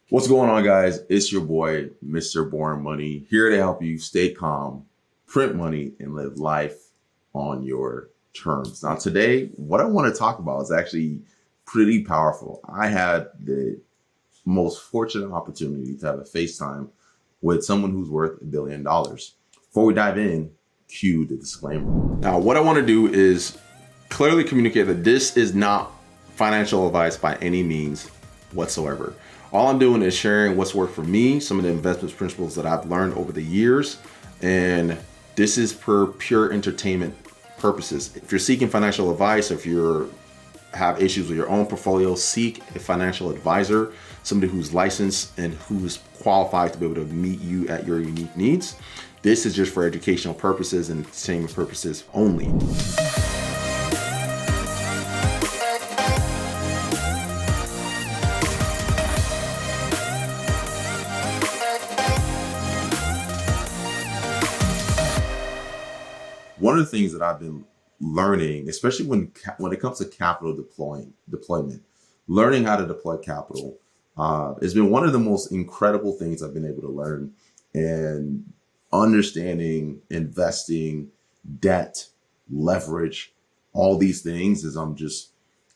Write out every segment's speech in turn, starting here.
What's going on, guys? It's your boy, Mr. Boring Money, here to help you stay calm, print money, and live life on your terms. Now, today, what I want to talk about is actually pretty powerful. I had the most fortunate opportunity to have a FaceTime with someone who's worth $1 billion. Before we dive in, cue the disclaimer. Now, what I want to do is clearly communicate that this is not financial advice by any means whatsoever. All I'm doing is sharing what's worked for me, some of the investment principles that I've learned over the years, and this is for pure entertainment purposes. If you're seeking financial advice, if you have issues with your own portfolio, seek a financial advisor, somebody who's licensed and who's qualified to be able to meet you at your unique needs. This is just for educational purposes and entertainment purposes only. One of the things that I've been learning, especially when it comes to capital deployment, learning how to deploy capital has been one of the most incredible things I've been able to learn. And understanding, investing, debt, leverage, all these things as I'm just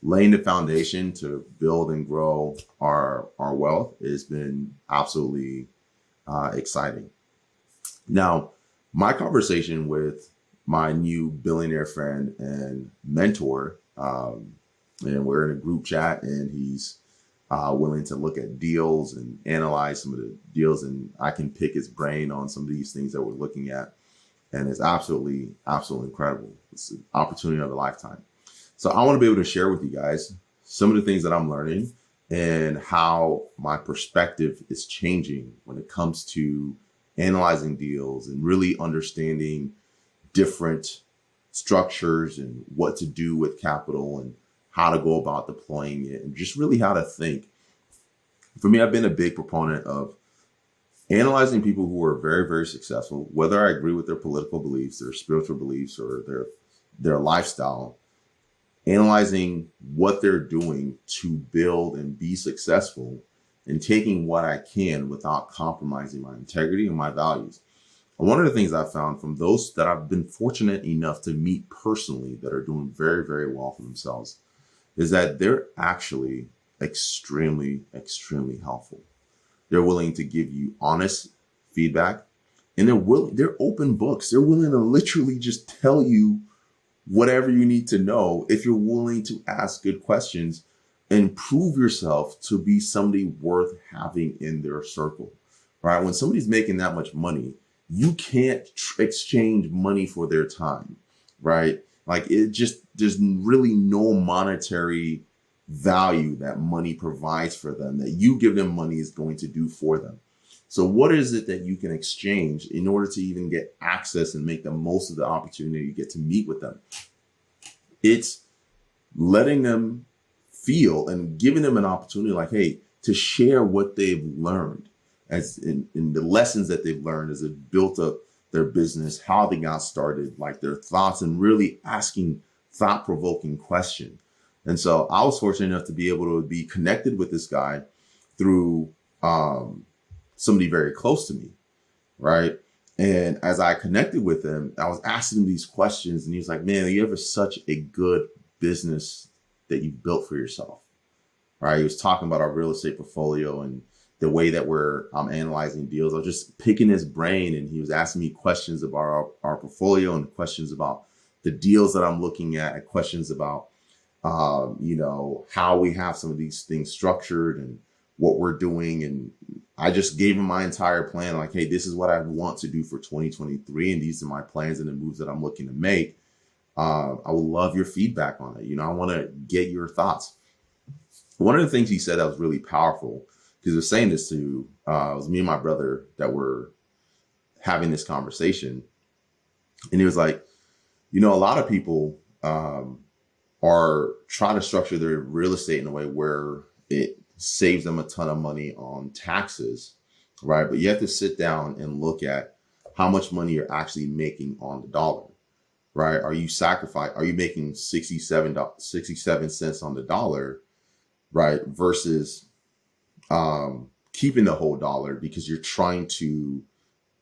laying the foundation to build and grow our wealth has been absolutely exciting. Now, my conversation with my new billionaire friend and mentor, and we're in a group chat, and he's willing to look at deals and analyze some of the deals, and I can pick his brain on some of these things that we're looking at, and it's absolutely incredible. It's an opportunity of a lifetime. So I want to be able to share with you guys some of the things that I'm learning and how my perspective is changing when it comes to analyzing deals and really understanding different structures and what to do with capital and how to go about deploying it and just really how to think. For me, I've been a big proponent of analyzing people who are very, very successful, whether I agree with their political beliefs, their spiritual beliefs, or their lifestyle, analyzing what they're doing to build and be successful and taking what I can without compromising my integrity and my values. One of the things I've found from those that I've been fortunate enough to meet personally that are doing very, very well for themselves is that they're actually extremely helpful. They're willing to give you honest feedback, and they're open books. They're willing to literally just tell you whatever you need to know if you're willing to ask good questions and prove yourself to be somebody worth having in their circle, right? When somebody's making that much money, you can't exchange money for their time, right? Like there's really no monetary value that money provides for them that you give them money is going to do for them. So what is it that you can exchange in order to even get access and make the most of the opportunity you get to meet with them? It's letting them feel and giving them an opportunity like, hey, to share what they've learned as in the lessons that they've learned as they've built up their business, how they got started, like their thoughts, and really asking thought-provoking questions. And so I was fortunate enough to be able to be connected with this guy through somebody very close to me, right? And as I connected with him, I was asking him these questions, and he was like, man, you have such a good business that you built for yourself, right? He was talking about our real estate portfolio and the way that I'm analyzing deals. I was just picking his brain, and he was asking me questions about our portfolio and questions about the deals that I'm looking at, and questions about, how we have some of these things structured and what we're doing. And I just gave him my entire plan. Like, hey, this is what I want to do for 2023. And these are my plans and the moves that I'm looking to make. I would love your feedback on it. I want to get your thoughts. One of the things he said that was really powerful, because he was saying this to, it was me and my brother that were having this conversation. And he was like, a lot of people are trying to structure their real estate in a way where it saves them a ton of money on taxes, right? But you have to sit down and look at how much money you're actually making on the dollar, right? Are you making 67 cents on the dollar, right? Versus keeping the whole dollar because you're trying to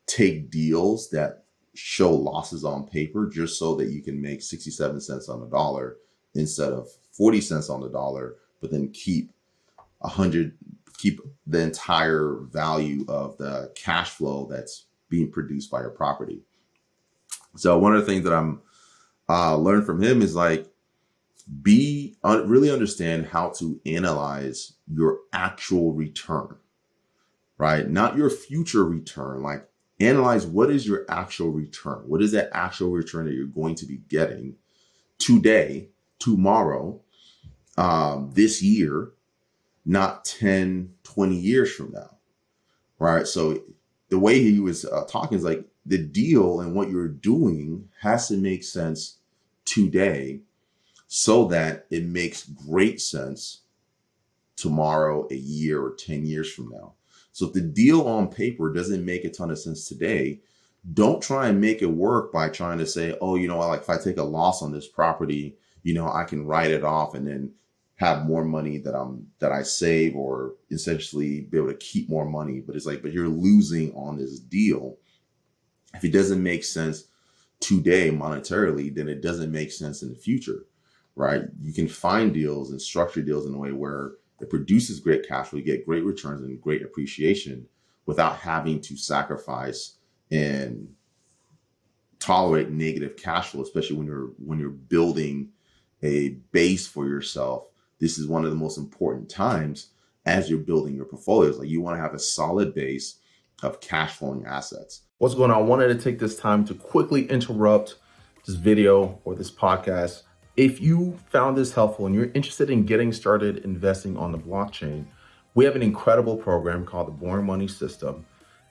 take deals that show losses on paper just so that you can make 67 cents on the dollar instead of 40 cents on the dollar, but then keep keep the entire value of the cash flow that's being produced by your property. So one of the things that I'm learned from him is like, really understand how to analyze your actual return, right? Not your future return. Like, analyze what is your actual return? What is that actual return that you're going to be getting today, tomorrow, this year, not 10, 20 years from now, right? So the way he was talking is like, the deal and what you're doing has to make sense today so that it makes great sense tomorrow, a year, or 10 years from now. So if the deal on paper doesn't make a ton of sense today, don't try and make it work by trying to say, oh, you know, like if I take a loss on this property, you know, I can write it off and then have more money that I save, or essentially be able to keep more money. But it's like, but you're losing on this deal. If it doesn't make sense today monetarily, then it doesn't make sense in the future, right? You can find deals and structure deals in a way where it produces great cash flow, you get great returns and great appreciation without having to sacrifice and tolerate negative cash flow, especially when you're building a base for yourself. This is one of the most important times as you're building your portfolios. Like, you want to have a solid base of cash flowing assets. What's going on? I wanted to take this time to quickly interrupt this video or this podcast. If you found this helpful and you're interested in getting started investing on the blockchain, we have an incredible program called the Born Money System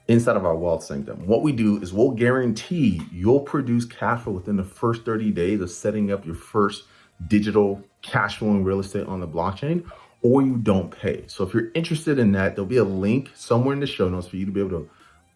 inside of our Wealth Sanctum. What we do is we'll guarantee you'll produce cash flow within the first 30 days of setting up your first digital cash flowing real estate on the blockchain, or you don't pay. So if you're interested in that, there'll be a link somewhere in the show notes for you to be able to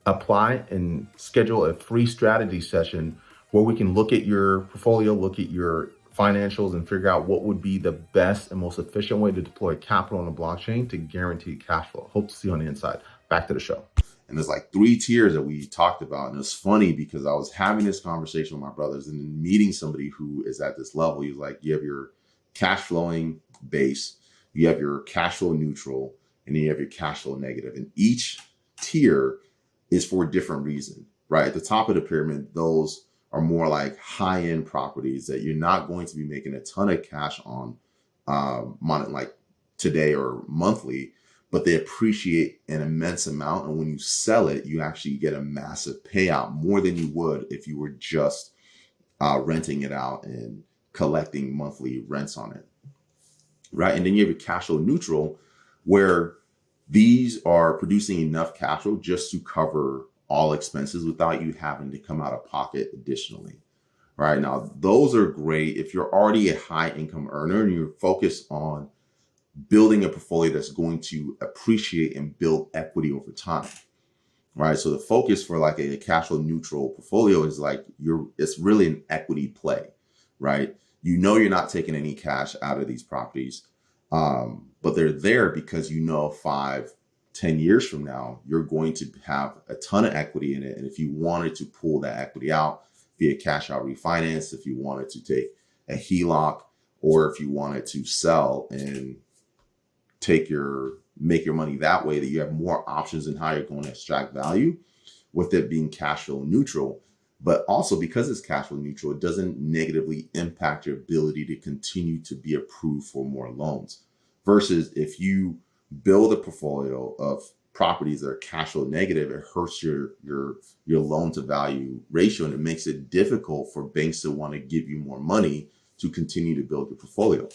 apply and schedule a free strategy session where we can look at your portfolio, look at your financials, and figure out what would be the best and most efficient way to deploy capital on the blockchain to guarantee cash flow. Hope to see you on the inside. Back to the show. And there's like 3 tiers that we talked about. And it's funny because I was having this conversation with my brothers and then meeting somebody who is at this level. He's like, you have your cash flowing base, you have your cash flow neutral, and then you have your cash flow negative. And each tier is for a different reason, right? At the top of the pyramid, those are more like high-end properties that you're not going to be making a ton of cash on like today or monthly, but they appreciate an immense amount. And when you sell it, you actually get a massive payout, more than you would if you were just renting it out and collecting monthly rents on it, right? And then you have your cash flow neutral, where these are producing enough cash flow just to cover all expenses without you having to come out of pocket additionally, right? Now, those are great if you're already a high income earner and you're focused on building a portfolio that's going to appreciate and build equity over time, right? So the focus for like a cash flow neutral portfolio is like it's really an equity play, right? You know, you're not taking any cash out of these properties, but they're there because 5, 10 years from now, you're going to have a ton of equity in it. And if you wanted to pull that equity out via cash out refinance, if you wanted to take a HELOC, or if you wanted to sell and make your money that way, that you have more options in how you're going to extract value with it being cash flow neutral. But also, because it's cash flow neutral, it doesn't negatively impact your ability to continue to be approved for more loans. Versus if you build a portfolio of properties that are cash flow negative, it hurts your loan to value ratio, and it makes it difficult for banks to want to give you more money to continue to build your portfolio.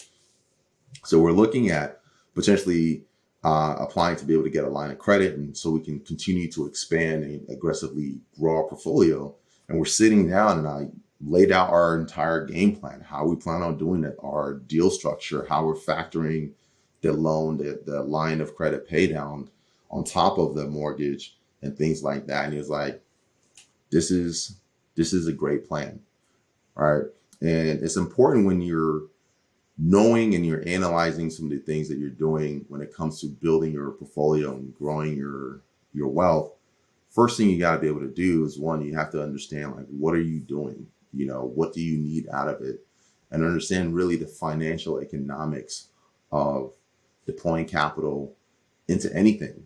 So we're looking at potentially applying to be able to get a line of credit, and so we can continue to expand and aggressively grow our portfolio. And we're sitting down and I laid out our entire game plan, how we plan on doing it, our deal structure, how we're factoring the loan, the line of credit pay down on top of the mortgage and things like that. And he was like, this is a great plan. All right. And it's important when you're knowing and you're analyzing some of the things that you're doing when it comes to building your portfolio and growing your wealth, first thing you got to be able to do is, one, you have to understand, like, what are you doing? You know, what do you need out of it? And understand really the financial economics of deploying capital into anything,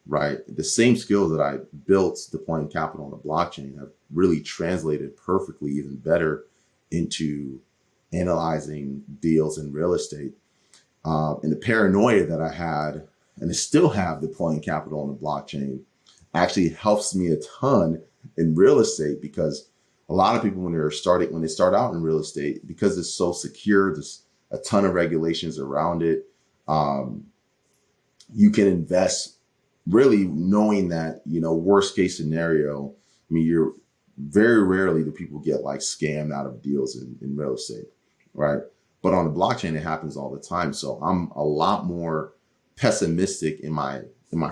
right? The same skills that I built deploying capital on the blockchain have really translated perfectly, even better, into analyzing deals in real estate. And the paranoia that I had, and I still have deploying capital on the blockchain, actually helps me a ton in real estate, because a lot of people, when they start out in real estate, because it's so secure, there's a ton of regulations around it. You can invest really knowing that, you know, worst case scenario, I mean, you're very rarely do people get like scammed out of deals in real estate, right? But on the blockchain, it happens all the time. So I'm a lot more pessimistic in my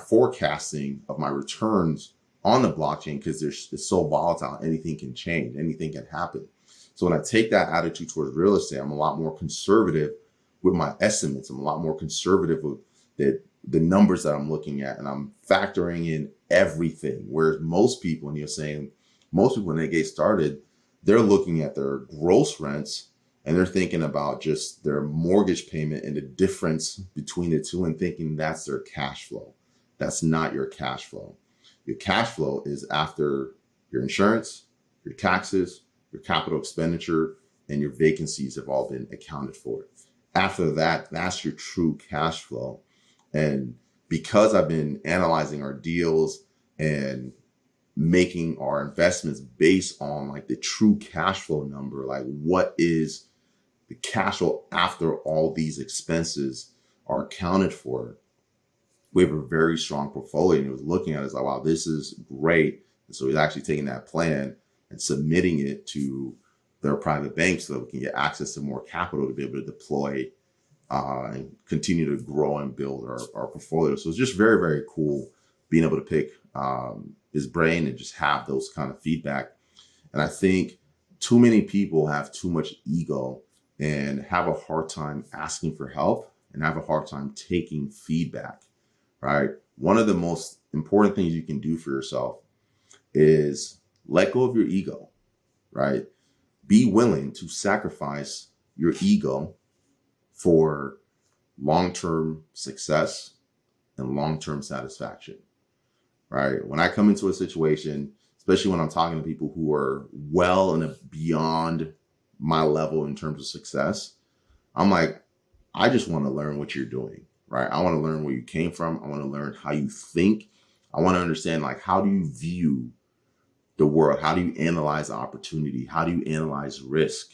forecasting of my returns on the blockchain, because it's so volatile. Anything can change, anything can happen. So when I take that attitude towards real estate, I'm a lot more conservative with my estimates. I'm a lot more conservative with the numbers that I'm looking at, and I'm factoring in everything. Whereas most people, and you're saying most people, when they get started, they're looking at their gross rents and they're thinking about just their mortgage payment and the difference between the two, and thinking that's their cash flow. That's not your cash flow. Your cash flow is after your insurance, your taxes, your capital expenditure, and your vacancies have all been accounted for. After that, that's your true cash flow. And because I've been analyzing our deals and making our investments based on like the true cash flow number, like what is the cash flow after all these expenses are accounted for, we have a very strong portfolio. And it was looking at it as like, wow, this is great. And so he's actually taking that plan and submitting it to their private bank so that we can get access to more capital to be able to deploy and continue to grow and build our portfolio. So it's just very, very cool being able to pick his brain and just have those kind of feedback. And I think too many people have too much ego and have a hard time asking for help and have a hard time taking feedback, right? One of the most important things you can do for yourself is let go of your ego, right? Be willing to sacrifice your ego for long-term success and long-term satisfaction, right? When I come into a situation, especially when I'm talking to people who are well and beyond my level in terms of success, I'm like, I just want to learn what you're doing, right? I want to learn where you came from. I want to learn how you think. I want to understand, like, how do you view the world? How do you analyze opportunity? How do you analyze risk,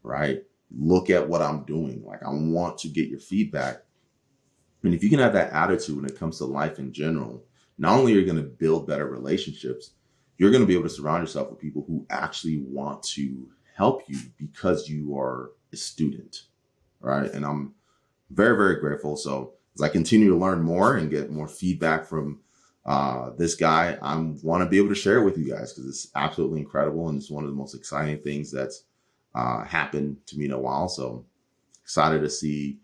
right? Look at what I'm doing. Like, I want to get your feedback. And if you can have that attitude when it comes to life in general, not only are you going to build better relationships, you're going to be able to surround yourself with people who actually want to help you because you are a student, right? And I'm very, very grateful. So as I continue to learn more and get more feedback from this guy, I want to be able to share it with you guys because it's absolutely incredible. And it's one of the most exciting things that's happened to me in a while. So excited to see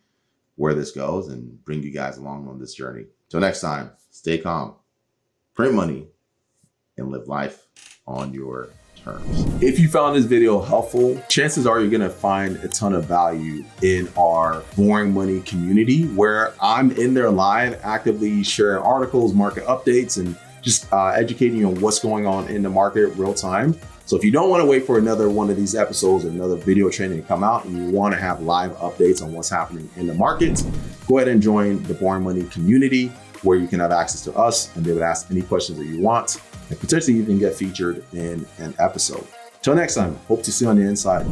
where this goes and bring you guys along on this journey. Till next time, stay calm, print money, and live life on your terms. If you found this video helpful, chances are you're going to find a ton of value in our Boring Money community, where I'm in there live, actively sharing articles, market updates, and just educating you on what's going on in the market real time. So if you don't want to wait for another one of these episodes or another video training to come out, and you want to have live updates on what's happening in the market, go ahead and join the Boring Money community, where you can have access to us and be able to ask any questions that you want, and potentially even get featured in an episode. Till next time, hope to see you on the inside.